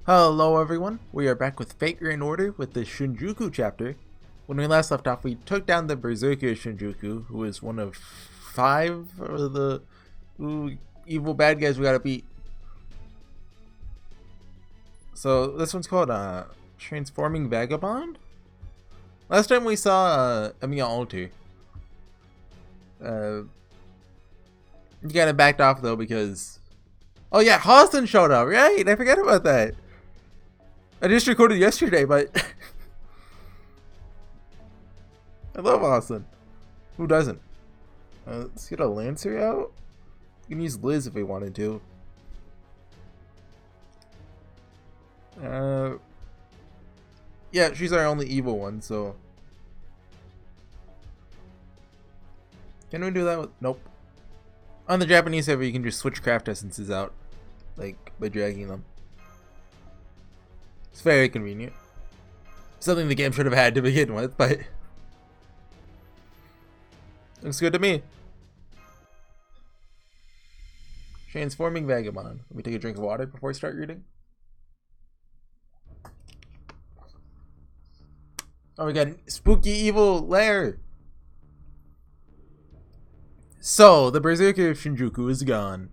Hello everyone, we are back with Fate in Order with the Shinjuku chapter. When we last left off, we took down the Berserker Shinjuku, who is one of 5 of the evil bad guys we gotta beat. So this one's called Transforming Vagabond? Last time we saw Emiya Alter. You kinda backed off though because... Oh yeah, Hassan showed up, right? I forgot about that. I just recorded yesterday, but I love Hassan. Who doesn't? Let's get a Lancer out. We can use Liz if we wanted to. Yeah, she's our only evil one, so. Can we do that with... Nope. On the Japanese server, you can just switch craft essences out, like, by dragging them. It's very convenient. Something the game should have had to begin with, but looks good to me. Transforming Vagabond. Let me take a drink of water before I start reading. Oh, we got spooky evil lair. So, the Berserker of Shinjuku is gone.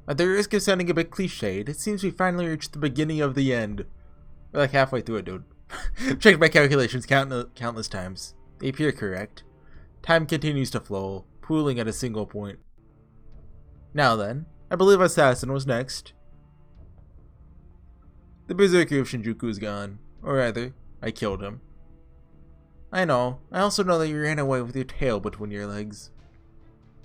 At the risk of sounding a bit cliched, it seems we finally reached the beginning of the end. We're like halfway through it, dude. Checked my calculations countless times. They appear correct. Time continues to flow, pooling at a single point. Now then, I believe Assassin was next. The Berserker of Shinjuku is gone. Or rather, I killed him. I know. I also know that you ran away with your tail between your legs.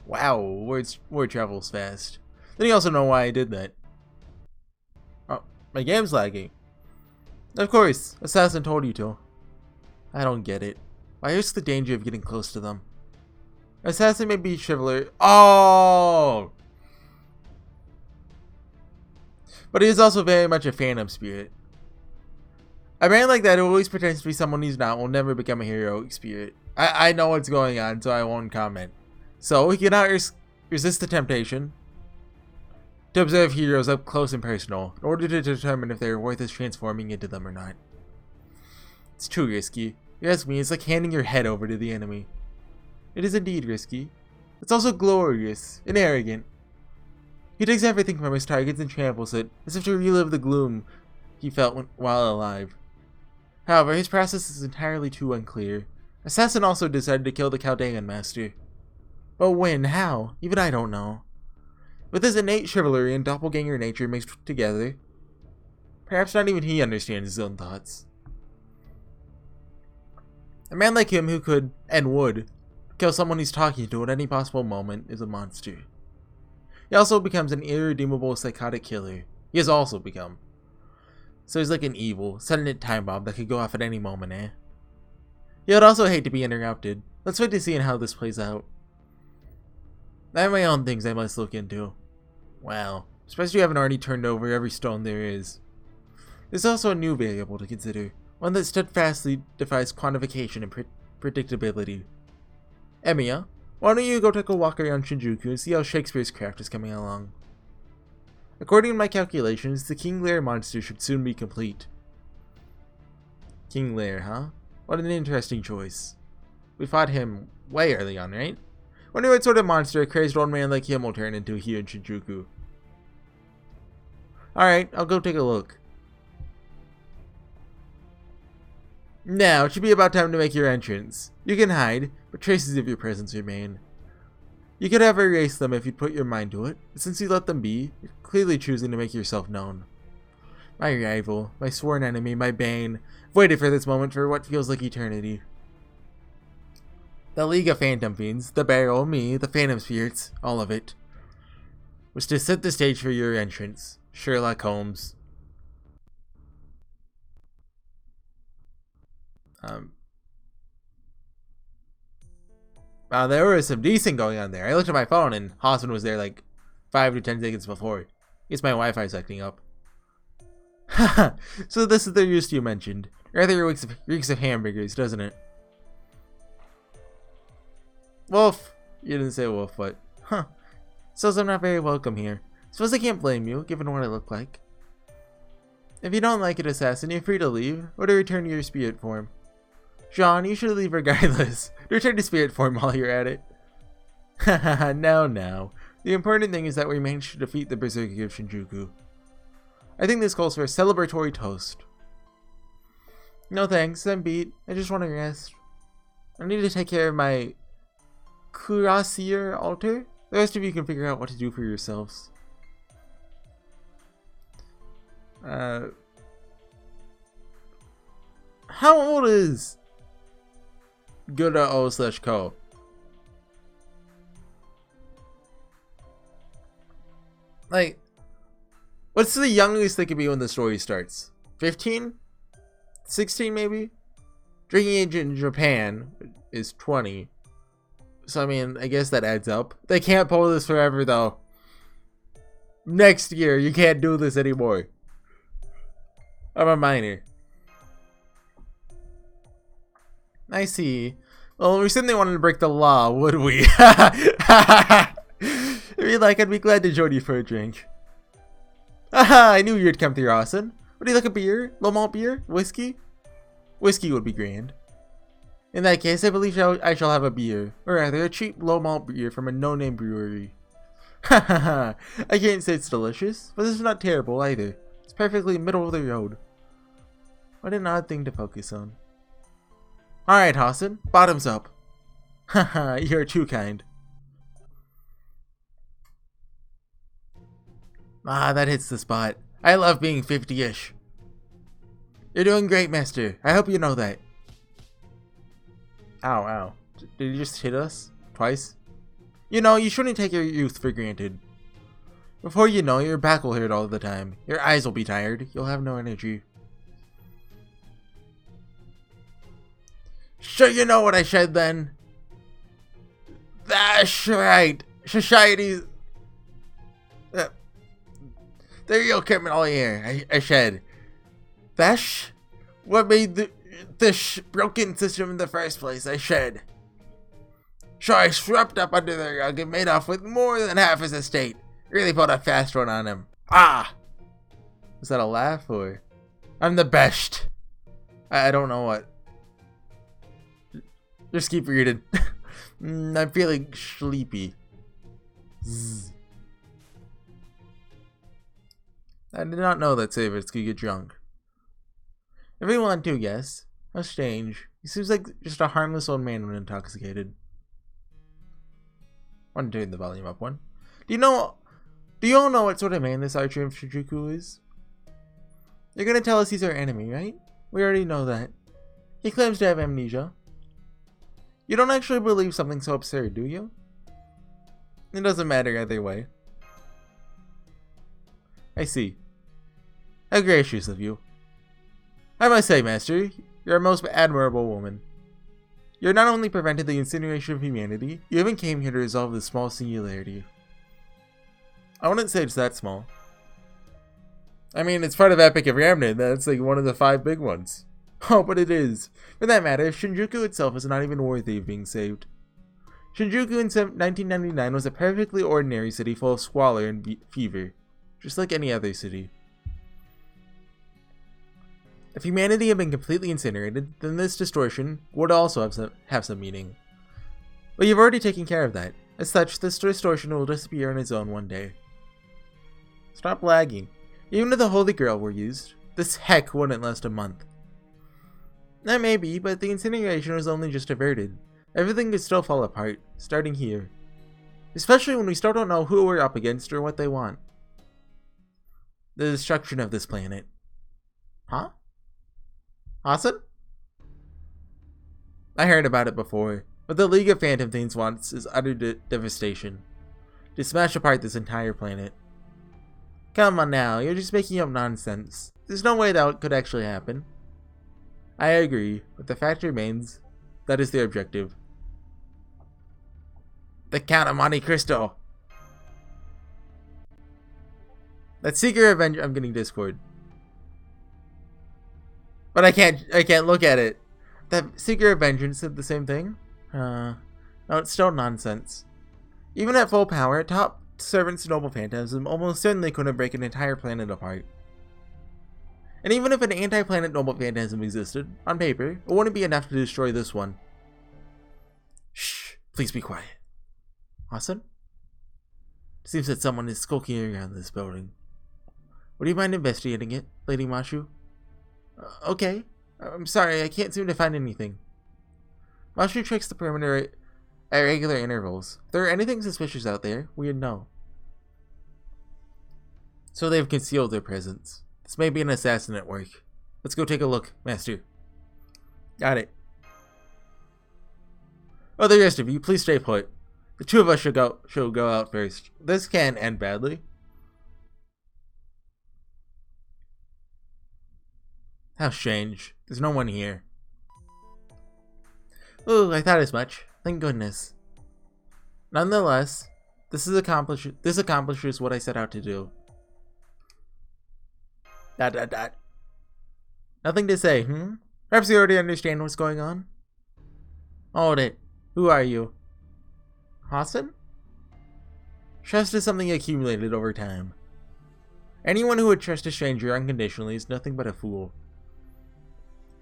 Wow, word travels fast. Then you also know why I did that. Oh, my game's lagging. Of course, Assassin told you to. I don't get it. Why risk the danger of getting close to them? Assassin may be chivalrous. Oh! But he is also very much a phantom spirit. A man like that who always pretends to be someone he's not will never become a heroic spirit. I know what's going on, so I won't comment. So, he cannot resist the temptation to observe heroes up close and personal, in order to determine if they are worth his transforming into them or not. It's too risky. You ask me, it's like handing your head over to the enemy. It is indeed risky. It's also glorious and arrogant. He takes everything from his targets and tramples it, as if to relive the gloom he felt while alive. However, his process is entirely too unclear. Assassin also decided to kill the Chaldean master. But when? How? Even I don't know. With his innate chivalry and doppelganger nature mixed together, perhaps not even he understands his own thoughts. A man like him who could, and would, kill someone he's talking to at any possible moment is a monster. He also becomes an irredeemable psychotic killer. He has also become. So he's like an evil, sudden time bomb that could go off at any moment, eh? He would also hate to be interrupted. Let's wait to see how this plays out. I have my own things I must look into. Wow, especially you haven't already turned over every stone there is. There's also a new variable to consider, one that steadfastly defies quantification and predictability. Emiya, why don't you go take a walk around Shinjuku and see how Shakespeare's craft is coming along? According to my calculations, the King Lair monster should soon be complete. King Lair, huh? What an interesting choice. We fought him way early on, right? Wonder what sort of monster a crazed old man like him will turn into here in Shinjuku. Alright, I'll go take a look. Now, it should be about time to make your entrance. You can hide, but traces of your presence remain. You could have erased them if you'd put your mind to it, but since you let them be, you're clearly choosing to make yourself known. My rival, my sworn enemy, my bane, I've waited for this moment for what feels like eternity. The League of Phantom Fiends, the Barrel, me, the Phantom Spirits, all of it, was to set the stage for your entrance, Sherlock Holmes. There was some decent going on there. I looked at my phone and Hassan was there like 5 to 10 seconds before. I guess my Wi-Fi's acting up. Haha, so this is the roost you mentioned. Rather reeks of hamburgers, doesn't it? Wolf! You didn't say wolf, but... Huh. Says I'm not very welcome here. Suppose I can't blame you, given what I look like. If you don't like it, Assassin, you're free to leave, or to return to your spirit form. Jean, you should leave regardless. Return to spirit form while you're at it. Haha, now. The important thing is that we managed to defeat the Berserker of Shinjuku. I think this calls for a celebratory toast. No thanks, I'm beat. I just want to rest. I need to take care of my cuirassier altar. The rest of you can figure out what to do for yourselves. How old is Good-O/Co? Like, what's the youngest they could be when the story starts? 15? 16 maybe? Drinking age in Japan is 20. So I mean, I guess that adds up. They can't pull this forever though. Next year, you can't do this anymore. I'm a minor. I see. Well, we certainly wanted to break the law, would we? If you'd like, I'd be glad to join you for a drink. Aha, I knew you'd come through, Hassan. Would you like a beer? Low malt beer? Whiskey? Whiskey would be grand. In that case, I believe I shall have a beer. Or rather, a cheap low malt beer from a no-name brewery. Hahaha, I can't say it's delicious, but it's not terrible either. It's perfectly middle of the road. What an odd thing to focus on. Alright, Hassan, bottoms up. Haha, you're too kind. Ah, that hits the spot. I love being 50-ish. You're doing great, Master. I hope you know that. Ow, ow. Did you just hit us? Twice? You know, you shouldn't take your youth for granted. Before you know, your back will hurt all the time. Your eyes will be tired. You'll have no energy. Sure you know what I said then? That's right. Society's... the real criminal here, I said. That's what made this broken system in the first place, I said. So I swept up under the rug and made off with more than half his estate. Really put a fast one on him. Ah! Was that a laugh or? I'm the best. I don't know what. Just keep reading. I'm feeling sleepy. Zzz. I did not know that Savers could get drunk. If you want to, yes. How strange. He seems like just a harmless old man when intoxicated. I want to turn the volume up one. Do you all know what sort of man this Archer of Shinjuku is? You're gonna tell us he's our enemy, right? We already know that. He claims to have amnesia. You don't actually believe something so absurd, do you? It doesn't matter either way. I see. How gracious of you. I must say, Master, you're a most admirable woman. You not only prevented the incineration of humanity, you even came here to resolve this small singularity. I wouldn't say it's that small. I mean, it's part of Epic of Remnant. That's like one of the 5 big ones. Oh, but it is. For that matter, Shinjuku itself is not even worthy of being saved. Shinjuku in 1999 was a perfectly ordinary city full of squalor and fever, just like any other city. If humanity had been completely incinerated, then this distortion would also have some meaning. But you've already taken care of that. As such, this distortion will disappear on its own one day. Stop lagging. Even if the Holy Grail were used, this heck wouldn't last a month. That may be, but the incineration was only just averted. Everything could still fall apart, starting here. Especially when we still don't know who we're up against or what they want. The destruction of this planet. Huh? Hassan? I heard about it before. What the League of Phantom Things wants is utter devastation. To smash apart this entire planet. Come on now, you're just making up nonsense. There's no way that could actually happen. I agree, but the fact remains, that is their objective. The Count of Monte Cristo. That Secret Revenge, I'm getting Discord. But I can't look at it. That Secret of Vengeance said the same thing? No, it's still nonsense. Even at full power, top servants Noble Phantasm almost certainly couldn't break an entire planet apart. And even if an anti-planet noble phantasm existed, on paper, it wouldn't be enough to destroy this one. Shh, please be quiet. Hassan? Seems that someone is skulking around this building. Would you mind investigating it, Lady Mashu? Okay. I'm sorry, I can't seem to find anything. Mashu checks the perimeter at regular intervals. If there are anything suspicious out there, we'd know. So they've concealed their presence. This may be an assassin at work. Let's go take a look, Master. Got it. Oh, the rest of you, please stay put. The two of us should go out first. This can end badly. How strange. There's no one here. Ooh, I thought as much. Thank goodness. Nonetheless, this accomplishes what I set out to do. ... Nothing to say, Perhaps you already understand what's going on? Hold it. Who are you? Hassan? Trust is something accumulated over time. Anyone who would trust a stranger unconditionally is nothing but a fool.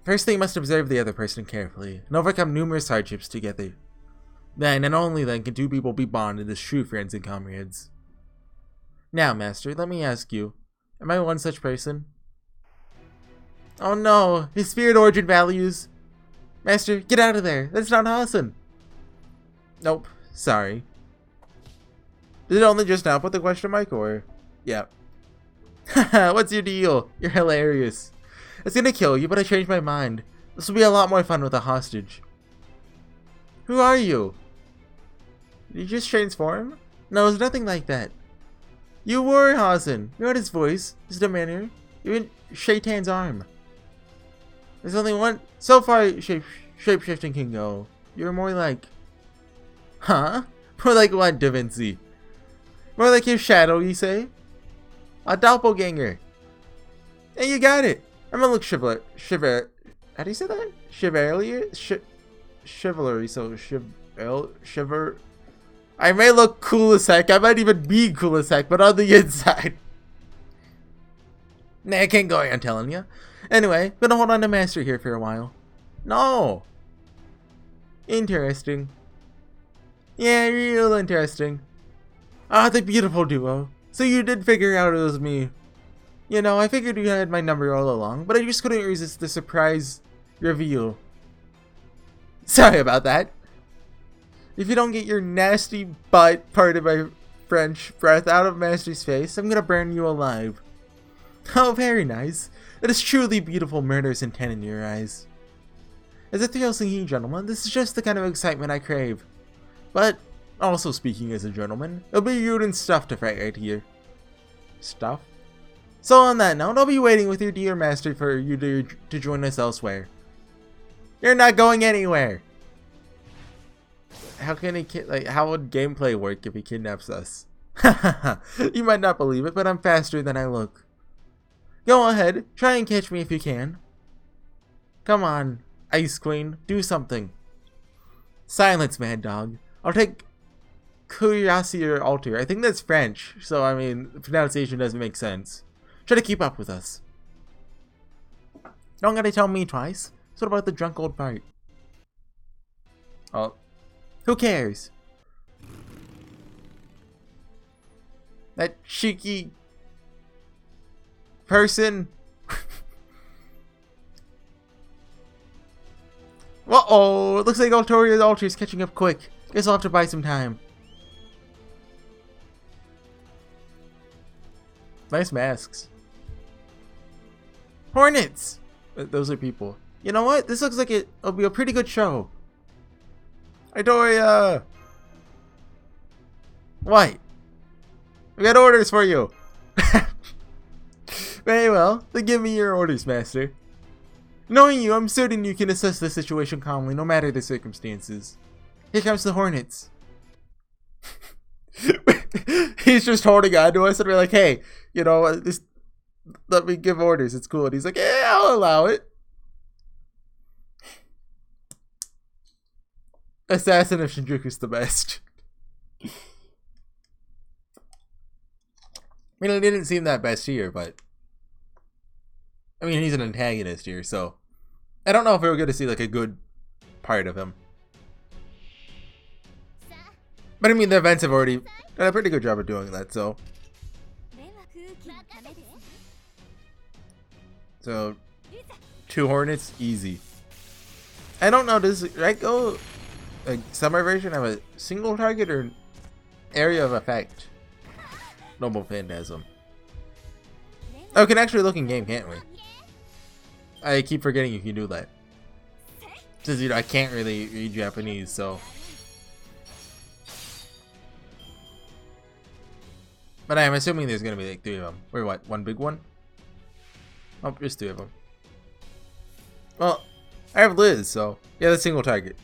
First, they must observe the other person carefully and overcome numerous hardships together. Then, and only then, can two people be bonded as true friends and comrades. Now, Master, let me ask you, am I one such person? Oh no, his spirit origin values. Master, get out of there. That's not Hassan. Nope, sorry. Did it only just now put the question mark, or? Yeah. Haha, what's your deal? You're hilarious. I was gonna kill you, but I changed my mind. This will be a lot more fun with a hostage. Who are you? Did you just transform? No, it's nothing like that. You were Hassan. You heard his voice, his demeanor, even Shaitan's arm. There's only one. So far, shapeshifting can go. You're more like. Huh? More like what, Da Vinci? More like your shadow, you say? A doppelganger. Hey, you got it. I'm gonna look how do you say that? Chivalry, so shiver. I may look cool as heck, I might even be cool as heck, but on the inside. Nah, I can't go, I'm telling you. Anyway, gonna hold on to Master here for a while. No! Interesting. Yeah, real interesting. Ah, the beautiful duo. So you did figure out it was me. You know, I figured you had my number all along, but I just couldn't resist the surprise reveal. Sorry about that. If you don't get your nasty butt, pardon my French, breath out of Master's face, I'm gonna burn you alive. Oh, very nice. It is truly beautiful murderous intent in your eyes. As a thrill-seeking gentleman, this is just the kind of excitement I crave. But, also speaking as a gentleman, it'll be rude and stuff to fight right here. Stuff? So on that note, I'll be waiting with your dear master for you to join us elsewhere. You're not going anywhere! How can how would gameplay work if he kidnaps us? You might not believe it, but I'm faster than I look. Go ahead, try and catch me if you can. Come on, Ice Queen, do something. Silence, Mad Dog. I'll take curiosity or alter. I think that's French, so I mean, the pronunciation doesn't make sense. Try to keep up with us. Don't gotta tell me twice. So what about the drunk old fart? Oh, who cares? That cheeky person. Uh-oh, it looks like Altoria's altar is catching up quick. Guess I'll have to buy some time. Nice masks. Hornets! Those are people. You know what? This looks like it'll be a pretty good show. Altoria! What? We got orders for you. Very well. Then give me your orders, Master. Knowing you, I'm certain you can assess the situation calmly, no matter the circumstances. Here comes the Hornets. He's just holding on to us and we're like, hey, you know, just let me give orders. It's cool. And he's like, yeah, I'll allow it. Assassin of Shinjuku's the best. I mean, it didn't seem that best here, but I mean, he's an antagonist here, so I don't know if we're going to see like a good part of him. But I mean, the events have already done a pretty good job of doing that, so. So, 2 Hornets, easy. I don't know, does right go like summer version have a single target or area of effect? Noble Phantasm. Oh, we can actually look in game, can't we? I keep forgetting you can do that. Since, you know, I can't really read Japanese, so. But I'm assuming there's gonna be like 3 of them. Or what? 1 big one? Oh, just 2 of them. Well, I have Liz, so yeah, that's single target.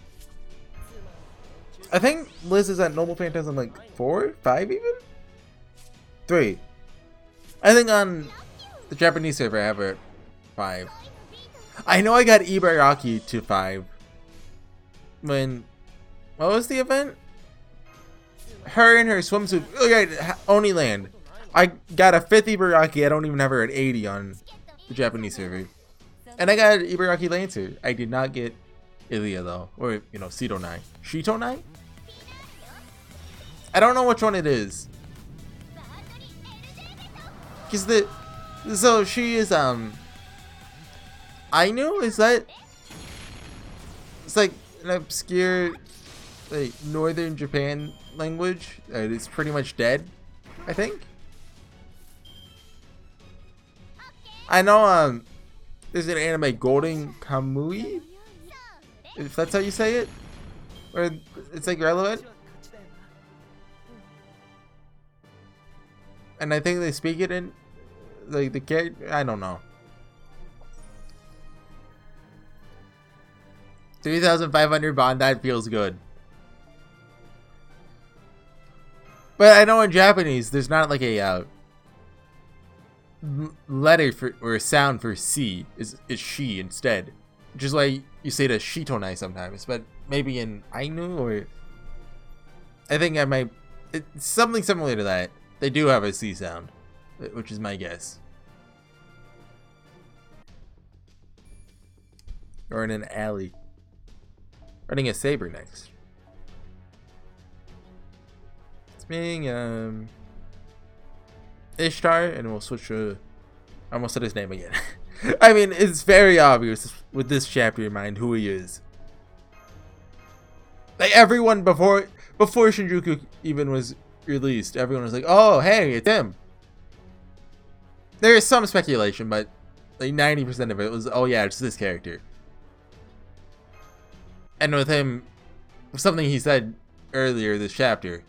I think Liz is at Noble Phantasm like 4, 5 even? 3. I think on the Japanese server I have her at 5. I know I got Ibaraki to 5. When, what was the event? Her in her swimsuit. Oh yeah, Oni-land. I got a 5th Ibaraki. I don't even have her at 80 on the Japanese server. And I got Ibaraki Lancer. I did not get Ilya though. Or, you know, Seto-nai. Shito-nai? I don't know which one it is. Cause so she is Ainu? Is that? It's like an obscure like northern Japan language. It's pretty much dead, I think. I know there's an anime Golden Kamui, if that's how you say it, or it's like relevant. And I think they speak it in like the character. I don't know. 3,500 bond. That feels good. But I know in Japanese there's not like a letter for or a sound for C is she instead, which is why you say the Shito-nai sometimes. But maybe in Ainu or I think I might. It's something similar to that. They do have a C sound, which is my guess. Or in an alley. Running a saber next. It's being Ishtar, and we'll switch to. I almost said his name again. I mean, it's very obvious with this chapter in mind who he is. Like everyone before Shinjuku even was released, everyone was like, "Oh, hey, it's him." There is some speculation, but like 90% of it was, "Oh yeah, it's this character." And with him, something he said earlier this chapter,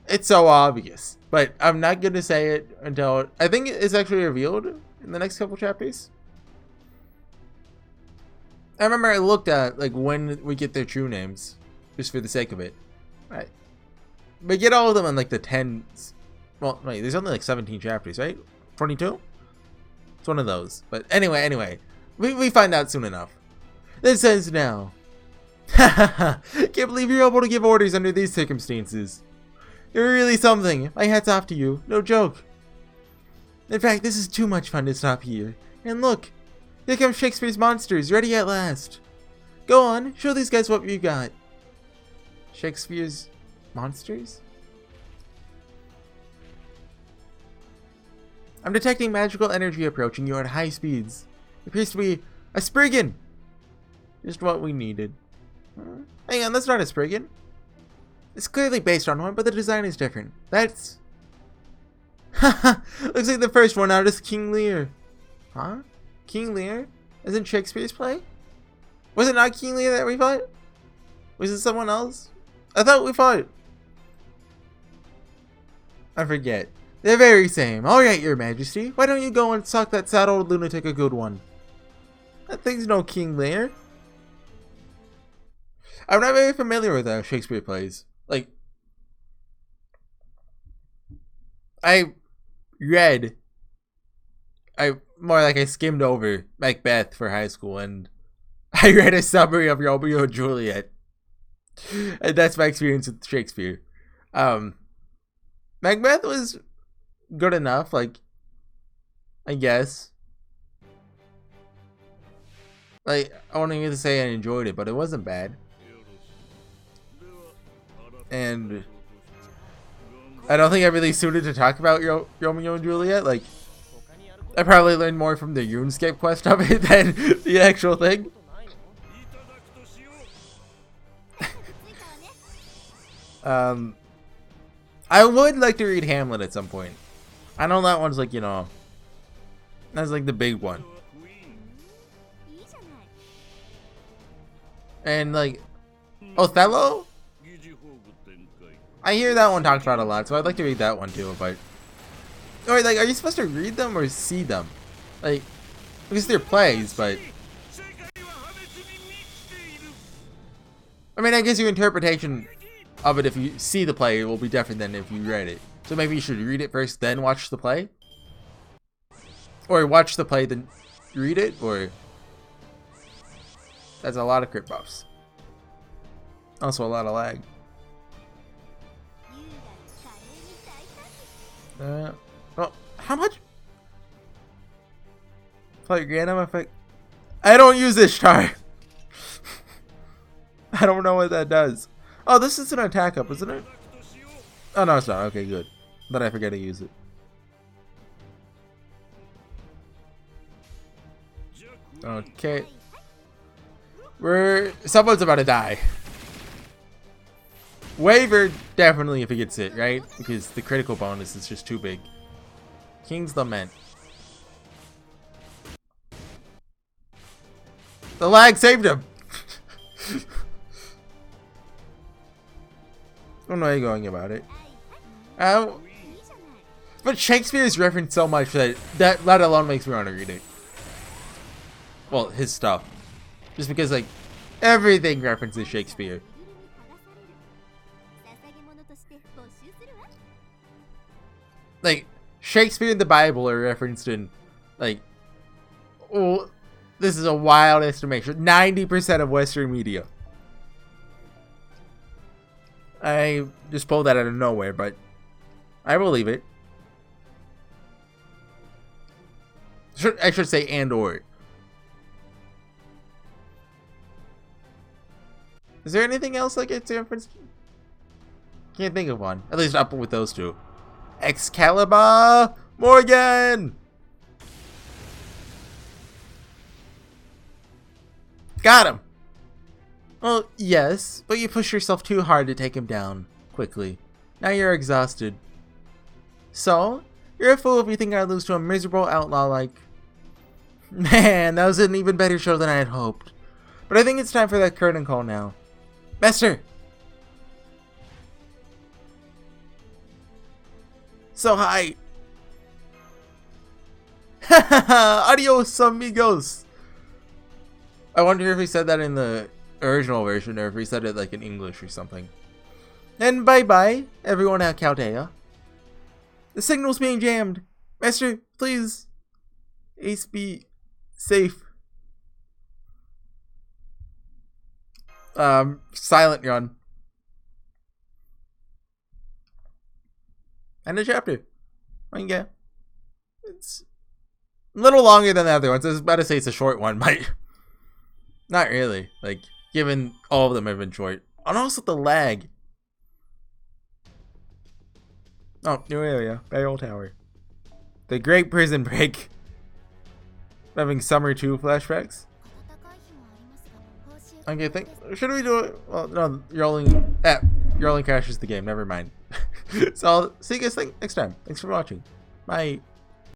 it's so obvious. But I'm not gonna say it until I think it's actually revealed in the next couple chapters. I remember I looked at like when we get their true names, just for the sake of it. Right. We get all of them on like the 10s. Well, wait, there's only like 17 chapters, right? 22? It's one of those. But anyway, we find out soon enough. This ends now. Haha, can't believe you're able to give orders under these circumstances. You're really something. My hat's off to you. No joke. In fact, this is too much fun to stop here. And look, here comes Shakespeare's monsters, ready at last. Go on, show these guys what you got. Shakespeare's monsters? I'm detecting magical energy approaching you at high speeds. It appears to be a Spriggan. Just what we needed. Hang on, that's not a Spriggan. It's clearly based on one, but the design is different. That's... Haha, looks like the first one out is King Lear. Huh? King Lear? Isn't Shakespeare's play? Was it not King Lear that we fought? Was it someone else? I thought we fought. I forget. The very same. Alright, your majesty. Why don't you go and sock that sad old lunatic a good one? That thing's no King Lear. I'm not very familiar with Shakespeare plays. Like, I skimmed over Macbeth for high school, and I read a summary of Romeo and Juliet. And that's my experience with Shakespeare. Macbeth was good enough, like, I guess. Like, I won't even say I enjoyed it, but it wasn't bad. And I don't think I'm really suited to talk about Romeo and Juliet. Like, I probably learned more from the RuneScape quest of it than the actual thing. I would like to read Hamlet at some point. I know that one's like, you know, that's like the big one. And like Othello, I hear that one talked about a lot, so I'd like to read that one too. But or like, are you supposed to read them or see them? Like, because they're plays, but I mean, I guess your interpretation of it, if you see the play, it will be different than if you read it. So maybe you should read it first, then watch the play, or watch the play then read it, or that's a lot of crit buffs. Also a lot of lag. Well, how much? Like random effect. I don't use this char. I don't know what that does. Oh, this is an attack up, isn't it? Oh no, it's not. Okay, good. Then I forget to use it. Okay. Someone's about to die. Waver, definitely if he gets it, right? Because the critical bonus is just too big. King's Lament. The lag saved him! I don't know how you're going about it. But Shakespeare is referenced so much that let alone makes me want to read it. Well, his stuff. Just because, like, everything references Shakespeare. Like, Shakespeare and the Bible are referenced in, like, oh, this is a wild estimation, 90% of Western media. I just pulled that out of nowhere, but I believe it. I should say and or. Is there anything else like it's referenced? Can't think of one. At least up with those two. Excalibur Morgan! Got him! Well, yes, but you pushed yourself too hard to take him down quickly. Now you're exhausted. So, you're a fool if you think I'd lose to a miserable outlaw like... Man, that was an even better show than I had hoped. But I think it's time for that curtain call now. Master! So high! Adios, amigos! I wonder if he said that in the original version or if he said it like in English or something. And bye-bye, everyone at Chaldea. The signal's being jammed. Master, please. Ace be safe. Silent run. End of chapter. I mean, yeah. It's a little longer than the other ones. I was about to say it's a short one, but not really. Like, given all of them have been short. And also the lag. Oh, new area. Barrel Tower. The Great Prison Break. Having Summer 2 flashbacks. Okay, should we do it? Well, no, you're only crashes the game. Never mind. So I'll see you guys next time. Thanks for watching. Bye.